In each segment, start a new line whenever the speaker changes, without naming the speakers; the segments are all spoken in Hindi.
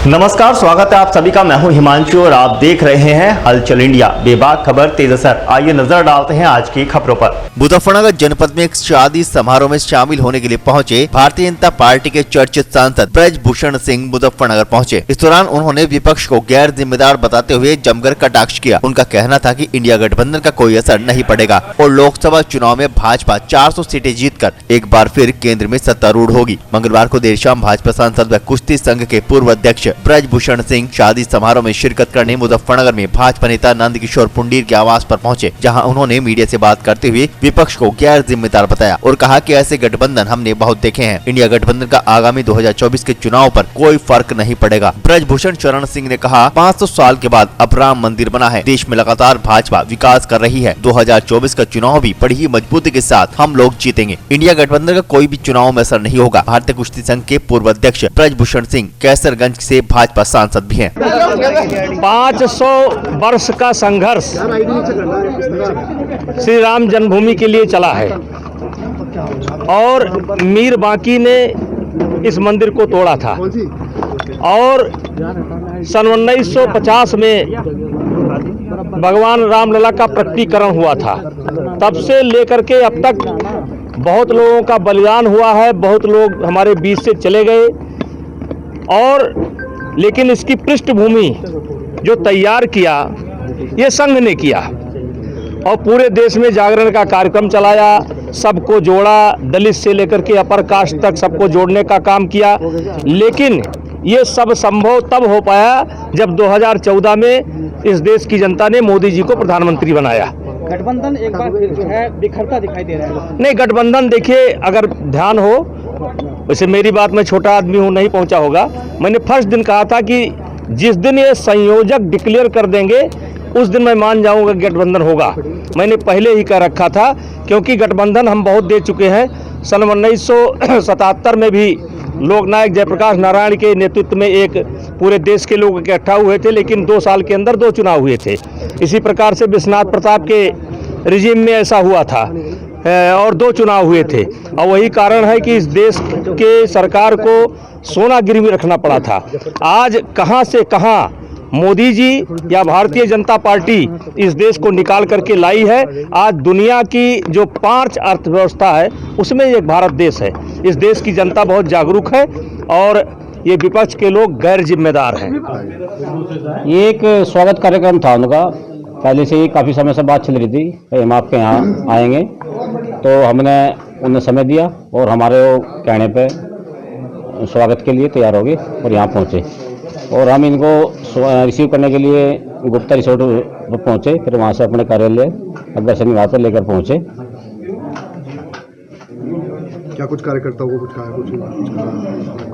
नमस्कार, स्वागत है आप सभी का। मैं हूं हिमांशु और आप देख रहे हैं हलचल इंडिया। बेबाक खबर तेज असर। आइए नजर डालते हैं आज की खबरों पर।
मुजफ्फरनगर जनपद में एक शादी समारोह में शामिल होने के लिए पहुंचे भारतीय जनता पार्टी के चर्चित सांसद ब्रजभूषण सिंह मुजफ्फरनगर पहुंचे। इस दौरान उन्होंने विपक्ष को गैर जिम्मेदार बताते हुए जमकर कटाक्ष किया। उनका कहना था कि इंडिया गठबंधन का कोई असर नहीं पड़ेगा और लोकसभा चुनाव में भाजपा 400 सीटें जीतकर एक बार फिर केंद्र में सत्तारूढ़ होगी। मंगलवार को देर शाम भाजपा सांसद व कुश्ती संघ के पूर्व अध्यक्ष ब्रजभूषण सिंह शादी समारोह में शिरकत करने मुजफ्फरनगर में भाजपा नेता नंद किशोर पुंडीर के आवास पर पहुंचे, जहां उन्होंने मीडिया से बात करते हुए विपक्ष को गैर जिम्मेदार बताया और कहा कि ऐसे गठबंधन हमने बहुत देखे हैं। इंडिया गठबंधन का आगामी 2024 के चुनाव पर कोई फर्क नहीं पड़ेगा। ब्रजभूषण शरण सिंह ने कहा, 500 साल के बाद अब राम मंदिर बना है। देश में लगातार भाजपा विकास कर रही है। 2024 का चुनाव भी बड़ी ही मजबूती के साथ हम लोग जीतेंगे। इंडिया गठबंधन का कोई भी चुनाव में असर नहीं होगा। भारतीय कुश्ती संघ के पूर्व अध्यक्ष ब्रजभूषण सिंह कैसरगंज से भाजपा सांसद भी हैं।
500 वर्ष का संघर्ष श्री राम जन्मभूमि के लिए चला है और मीर बांकी ने इस मंदिर को तोड़ा था और सन 1950 में भगवान रामलला का प्रकटीकरण हुआ था। तब से लेकर के अब तक बहुत लोगों का बलिदान हुआ है, बहुत लोग हमारे बीच से चले गए और लेकिन इसकी पृष्ठभूमि जो तैयार किया ये संघ ने किया और पूरे देश में जागरण का कार्यक्रम चलाया, सबको जोड़ा, दलित से लेकर के अपर कास्ट तक सबको जोड़ने का काम किया। लेकिन ये सब संभव तब हो पाया जब 2014 में इस देश की जनता ने मोदी जी को प्रधानमंत्री बनाया।
गठबंधन एक बार फिर जो है बिखरता दिखाई दे रहा है।
नहीं, गठबंधन देखिए, अगर ध्यान हो, वैसे मेरी बात में छोटा आदमी हूँ, नहीं पहुंचा होगा। मैंने फर्स्ट दिन कहा था कि जिस दिन ये संयोजक डिक्लेयर कर देंगे उस दिन मैं मान जाऊंगा गठबंधन होगा। मैंने पहले ही कह रखा था, क्योंकि गठबंधन हम बहुत दे चुके हैं। सन 1977 में भी लोकनायक जयप्रकाश नारायण के नेतृत्व में एक पूरे देश के लोग इकट्ठा हुए थे, लेकिन 2 साल के अंदर 2 चुनाव हुए थे। इसी प्रकार से विश्वनाथ प्रताप के रिजीम में ऐसा हुआ था और 2 चुनाव हुए थे। और वही कारण है कि इस देश के सरकार को सोना गिरवी रखना पड़ा था। आज कहां से कहां मोदी जी या भारतीय जनता पार्टी इस देश को निकाल करके लाई है। आज दुनिया की जो 5 अर्थव्यवस्था है उसमें एक भारत देश है। इस देश की जनता बहुत जागरूक है और ये विपक्ष के लोग गैर जिम्मेदार हैं।
ये एक स्वागत कार्यक्रम था उनका, पहले से ही काफ़ी समय से बात चल रही थी कि हम आपके यहाँ आएंगे, तो हमने उन्हें समय दिया और हमारे कहने पे स्वागत के लिए तैयार हो गए और यहाँ पहुँचे और हम इनको रिसीव करने के लिए गुप्ता रिसोर्ट पर पहुँचे, फिर वहाँ से अपने कार्यालय अग्रसर निवास पर लेकर पहुँचे।
क्या कुछ कार्यकर्ताओं को कुछ कहा?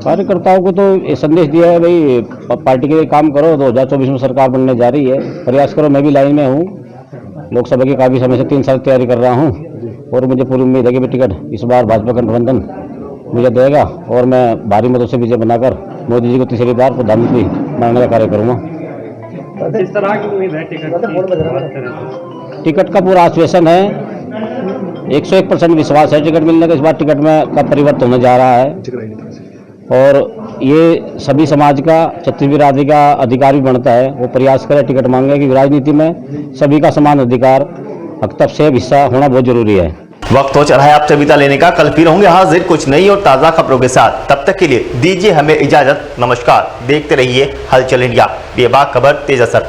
कार्यकर्ताओं को तो ये संदेश दिया है, भाई पार्टी के लिए काम करो, 2024 में सरकार बनने जा रही है, प्रयास करो। मैं भी लाइन में हूँ, लोकसभा की काफ़ी समय से 3 साल तैयारी कर रहा हूँ और मुझे पूरी उम्मीद है कि टिकट इस बार भाजपा गठबंधन मुझे देगा और मैं भारी मतों से विजय बनाकर मोदी जी को तीसरी बार प्रधानमंत्री बनाने का कार्य करूँगा।
किस तरह की उम्मीद है
टिकट का पूरा आश्वासन है, 101% विश्वास है टिकट मिलने का। इस बार टिकट में का परिवर्तन होने जा रहा है और ये सभी समाज का, क्षत्रिय बिरादरी का अधिकार भी बनता है। वो प्रयास करे, टिकट मांगे कि राजनीति में सभी का समान अधिकार, हकतब से हिस्सा होना बहुत जरूरी है।
वक्त हो चला है आप विदा लेने का। कल फिर होंगे हाजिर कुछ नई और ताजा खबरों के साथ। तब तक के लिए दीजिए हमें इजाजत। नमस्कार, देखते रहिए हलचल इंडिया। बेबाक खबर तेज असर।